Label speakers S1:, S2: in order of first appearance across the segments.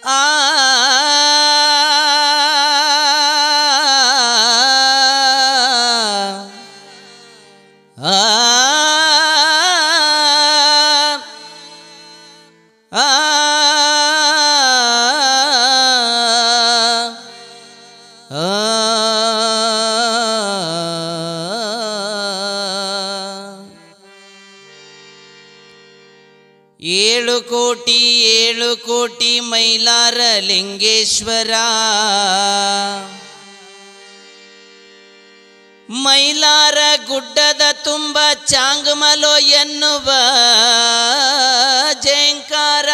S1: ಆ ಏಳು ಕೋಟಿ ಮೈಲಾರ ಲಿಂಗೇಶ್ವರ ಮೈಲಾರ ಗುಡ್ಡದ ತುಂಬ ಚಾಂಗಮಲೋ ಎನ್ನುವ ಜಯಂಕಾರ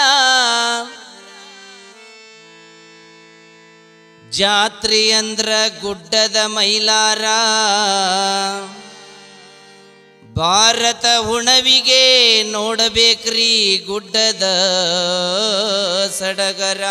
S1: ಜಾತ್ರೆ ಅಂದ್ರ ಗುಡ್ಡದ ಮೈಲಾರ ಭಾರತ ಹುಣವಿಗೆ ನೋಡಬೇಕ್ರಿ ಗುಡ್ಡದ ಸಡಗರ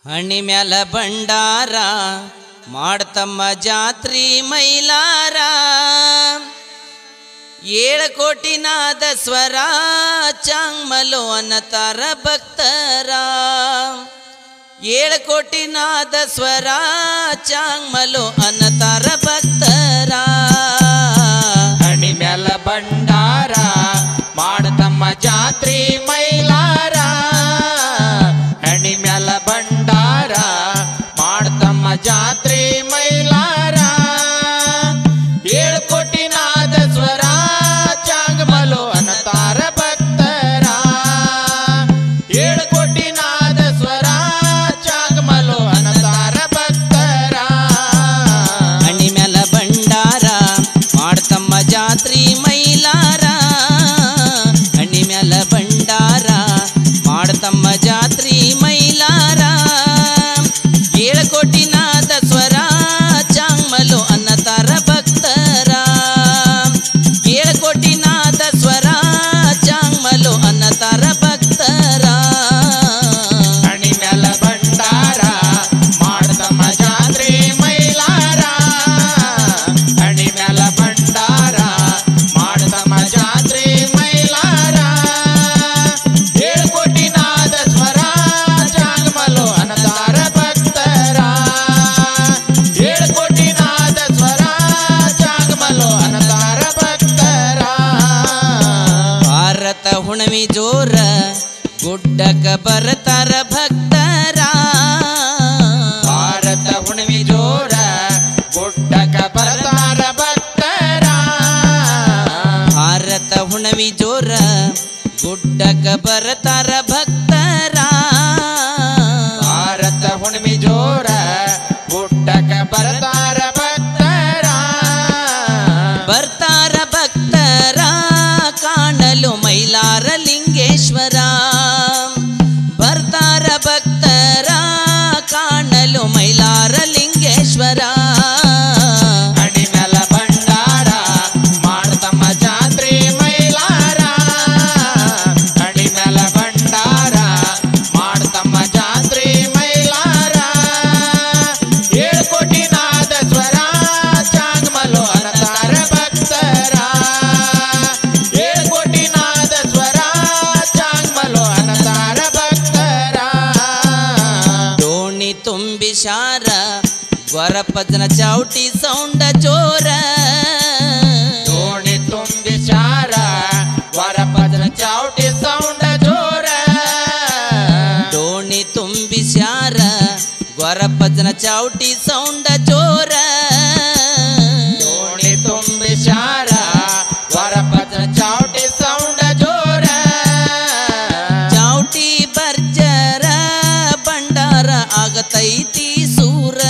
S1: ಹಣ್ಣಿ ಮ್ಯಾಲ ಭಂಡಾರ ಮಾಡ್ತಮ್ಮ ಜಾತ್ರಿ ಮೈಲಾರ 7 ಕೋಟಿ ನಾದ ಸ್ವರ ಚಾಂಗ್ಮಲೋ ಅನ್ನತಾರ ಭಕ್ತರ 7 ಕೋಟಿ ನಾದ ಸ್ವರ ಚಾಂಗ್ಮಲೋ ಅನ್ನತಾರ ಭಕ್ತರ
S2: ಹಣ್ಣಿ ಮ್ಯಾಲ ಭಂಡಾರ ಮಾಡ್ತಮ್ಮ ಜಾತ್ರಿ ಮೈಲಾರ ಹಣ್ಣಿ ಮ್ಯಾಲ ಭಂಡಾರ ಮಾಡ್ತಮ್ಮ ಜಾತ್ರೆ ಮೈಲಾರ 7 ಕೋಟಿ ನಾದ ಸ್ವರ ಚಾಂಗಮಲೋ ಅನ್ನತಾರ ಭಕ್ತರ 7 ಕೋಟಿ ನಾದ ಸ್ವರ ಚಾಂಗಮಲೋ ಅನ್ನತಾರ ಭಕ್ತರ
S1: ಹಣ್ಣಿ ಮ್ಯಾಲ ಭಂಡಾರ ಮಾಡ್ತಮ್ಮ ಜಾತ್ರಿ ಮೈಲಾರ ಹಣ್ಣಿ ಮ್ಯಾಲ ಭಂಡಾರ ಮಾಡ್ತಮ್ಮ ಜಾತ್ರಿ ಮೈಲಾರ 7 ಕೋಟಿ ನಾದ ಸ್ವರ ಚಾಂಗ್ಮಲೋ ಅನ್ನತಾರ ಭಕ್ತರ 7 ಕೋಟಿ ನಾದ ಸ್ವರ ಚಾಂಗ್ಮಲೋ ಅನ್ನತಾರ ಭಕ್ತರ
S2: ಹಣ್ಣಿ ಮ್ಯಾಲ ಭಂಡಾರ ಮಾಡ್ತಮ್ಮ ಜಾತ್ರೆ ಮೈಲಾರ ಹಣ್ಣಿ ಮ್ಯಾಲ ಭಂಡಾರ ಮಾಡ್ತಮ್ಮ ಜಾತ್ರೆ ಮೈಲಾರ 7 ಕೋಟಿ ನಾದ ಸ್ವರ ಚಾಂಗಮಲೋ ಅನ್ನತಾರ ಭಕ್ತರ 7 ಕೋಟಿ ನಾದ ಸ್ವರ ಚಾಂಗಮಲೋ ಅನ್ನತಾರ ಭಕ್ತರ
S1: ಭಾರತ ಹುಣವಿ ಜೋರ ಗುಡ್ಡಕ ಬರ್ತಾರ ಭಕ್ತರ
S2: ಭಾರತ ಹುಣವಿ ಜೋರ ಗುಡ್ಡಕ ಬರ್ತಾರ ಭಕ್ತರ
S1: ಭಾರತ ಹುಣವಿ ಜೋರ ಗುಡ್ಡಕ ಬರ್ತಾರ ಭಕ್ತರ
S2: ಭಾರತ ಹುಣವಿ ಜೋರ ಗುಡ್ಡಕ ಬರ್ತಾರ ಭಕ್ತರ
S1: ಬರ್ತಾರ ಭಕ್ತರ ಕಾಣಲು ಮೈಲಾರ ಲಿಂಗೇಶ್ವರ ಬರ್ತಾರ ಭಕ್ತರ ಕಾಣಲು ಮೈಲಾರ ಲಿಂಗೇಶ್ವರ
S2: ಹಣ್ಣಿ ಮ್ಯಾಲ ಭಂಡಾರ ಮಾಡ್ತಮ್ಮ ಜಾತ್ರೆ ಮೈಲಾರ ಹಣ್ಣಿ ಮ್ಯಾಲ ಭಂಡಾರ ಮಾಡ್ತಮ್ಮ ಜಾತ್ರೆ ಮೈಲಾರ 7 ಕೋಟಿ ನಾದ ಸ್ವರ ಚಾಂಗಮಲೋ ಅನ್ನತಾರ ಭಕ್ತರ 7 ಕೋಟಿ ನಾದ ಸ್ವರ ಚಾಂಗಮಲೋ ಅನ್ನತಾರ ಭಕ್ತರ
S1: ದೋಣಿ ತುಂಬಿ ಶಾರ ಗೊರಪಜನ ಚಾವಟಿ ಸೌಂಡ ಜೋರ
S2: ದೋಣಿ ತುಂಬಿ ಶಾರ ವರಪದ್ರ ಚಾವಟಿ ಸೌಂಡ ಜೋರ
S1: ದೋಣಿ ತುಂಬಿ ಶಾರ ಗೊರಪಜನ ಚಾವಟಿ ಸೌಂಡ ಜೋರ
S2: ದೋಣಿ ತುಂಬಿ ಶಾರ ವರಪದ್ರ ಚಾವಟಿ ಸೌಂಡ ಜೋರ
S1: ಚಾವಟಿ ಬರ್ಜರ ಭಂಡಾರ ಆಗತೈತಿ ಸೂರ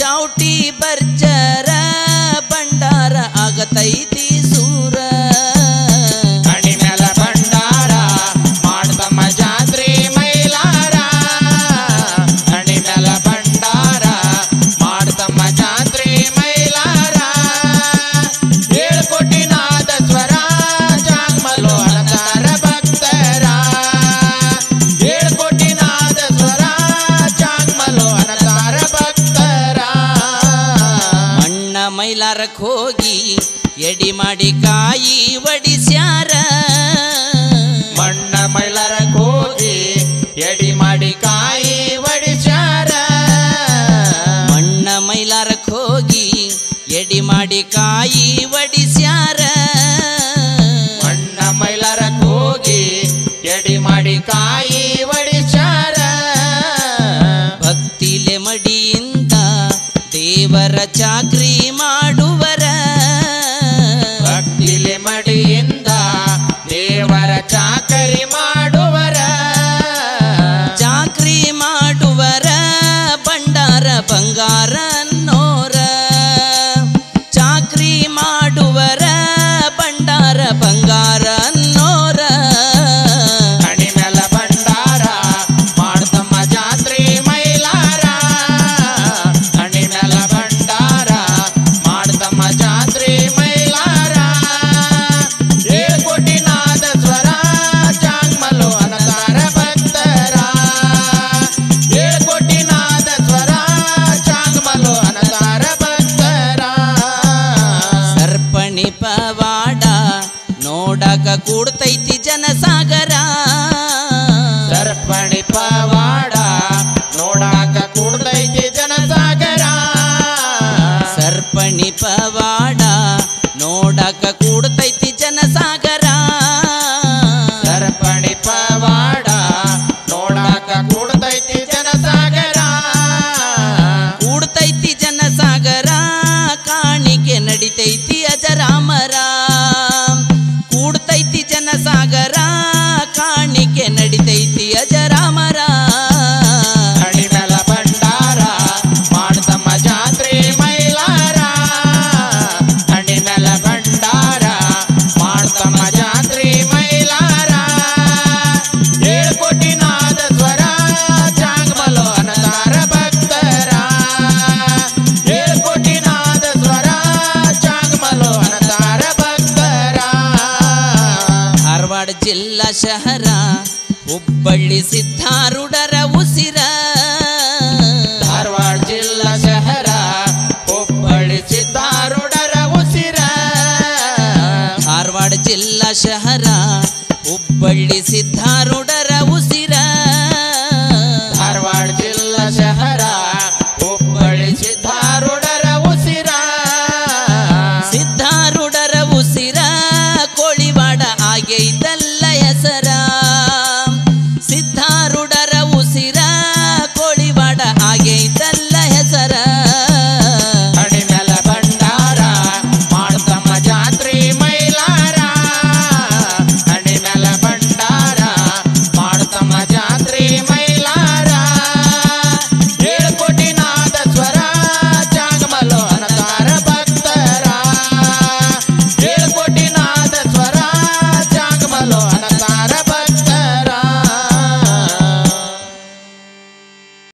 S1: ಚಾವಟಿ ಬರ್ಜರ ಭಂಡಾರ ಆಗತೈತಿ ಸೂರ
S2: ಹಣ್ಣಿ ಮ್ಯಾಲ ಭಂಡಾರ ಮಾಡ್ತಮ್ಮ ಜಾತ್ರೆ ಮೈಲಾರ
S1: ಎಡಿ ಮಾಡಿ ಕಾಯಿ ಒಡಿಸ್ಯಾರ
S2: ಮಣ್ಣ ಮೈಲಾರ ಹೋಗಿ ಎಡಿ ಮಾಡಿ ಕಾಯಿ ಒಡಿಸ್ಯಾರ
S1: ಮಣ್ಣ ಮೈಲಾರಕ್ಕೆ ಹೋಗಿ ಎಡಿ ಮಾಡಿ ಕಾಯಿ ಒಡಿಸ್ಯಾರ
S2: ಮಣ್ಣ ಮೈಲಾರ ಹೋಗಿ ಎಡಿ ಮಾಡಿ ಕಾಯಿ ಒಡಿಸ್ಯಾರ
S1: ಭಕ್ತಿಲೆ ಮಡಿಯಿಂದ ದೇವರ ಚಾಕ್ರಿ ಮಾಡುವರ
S2: ಭಕ್ತಿಲೆ ಮಡಿಯಿಂದ ದೇವರ ಚಾಕರಿ ಮಾಡುವರ
S1: ಚಾಕ್ರಿ ಮಾಡುವರ ಭಂಡಾರ ಬಂಗಾರ ಅನ್ನೋರ ಚಾಕ್ರಿ ಮಾಡುವರ ಭಂಡಾರ ಬಂಗಾರ ಅನ್ನೋರ
S2: ಹಣಿ ಮೇಲ ಭಂಡಾರ ಮಾಡ್ತಮ್ಮ ಜಾತ್ರೆ ಮೈಲಾರ ಹಣಿ ಮೇಲ ಭಂಡಾರ ಮಾಡ್ತಮ್ಮ ಜಾತ್ರೆ ಮೈಲಾರ ಏಳ್ಕೋಟಿನಾದ ಸ್ವರ ಚಾಂಗ್ಮಲು ಅನತಾರ ಭಕ್ತರ ಏಳ್ಕೋಟಿನಾದ ಸ್ವರ ಚಾಂಗ್ಮಲು ಅನತಾರ ಭಕ್ತರ
S1: ಸರ್ಪಣಿ ಪವಾಡ ನೋಡಕ ಕೂಡ್ತೈತಿ ಜನಸಾಗರ
S2: ಸರ್ಪಣಿ ಪವಾಡ ನೋಡಾಕ ಕೂಡ್ತೈತಿ ಜನಸಾಗರ
S1: ಸರ್ಪಣಿ ಪವಾಡ ನೋಡಕ ಕೂಡ್ತೈತಿ ಜನಸಾಗರ
S2: ಸರ್ಪಣಿ ಪವಾಡ ನೋಡಾಕ ಕೂಡ್ತೈತಿ ಜನಸಾಗರ
S1: ಕೂಡ್ತೈತಿ ಜನಸಾಗರ ಕಾಣಿಕೆ ನಡಿತೈತಿ ಅಜರಾಮರ ಕೂಡ್ತೈತಿ ಜನಸಾಗರ ಕಾಣಿಕೆ ನಡಿತೈತಿ ಅಜರಾಮರ
S2: ಹಣಿ ಮೇಲ ಭಂಡಾರ ಮಾಡ್ತಮ್ಮ ಜಾತ್ರೆ ಮೈಲಾರ ಹಣಿ ಮೇಲ ಭಂಡಾರ ಮಾಡ್ತಮ್ಮ ಜಾತ್ರೆ ಮೈಲಾರ ಏಳ್ಕೋಟಿನಾದ ಸ್ವರ ಚಾಂಗ್ಮಲು ಅನತಾರ ಭಕ್ತರ ಏಳ್ಕೋಟಿನಾದ ಸ್ವರ ಚಾಂಗ್ಮಲು ಅನತಾರ ಭಕ್ತರ
S1: ಧಾರವಾಡ ಜಿಲ್ಲಾ ಶಹರ ಹುಬ್ಬಳ್ಳಿ ಸಿದ್ಧಾರೂಢರ ಉಸಿರ
S2: ಧಾರವಾಡ ಜಿಲ್ಲಾ ಶಹರ ಹುಬ್ಬಳ್ಳಿ ಸಿದ್ಧಾರೂಢರ ಉಸಿರ
S1: ಧಾರವಾಡ ಜಿಲ್ಲಾ ಶಹರ ಹುಬ್ಬಳ್ಳಿ ಸಿದ್ಧಾರೂಢರ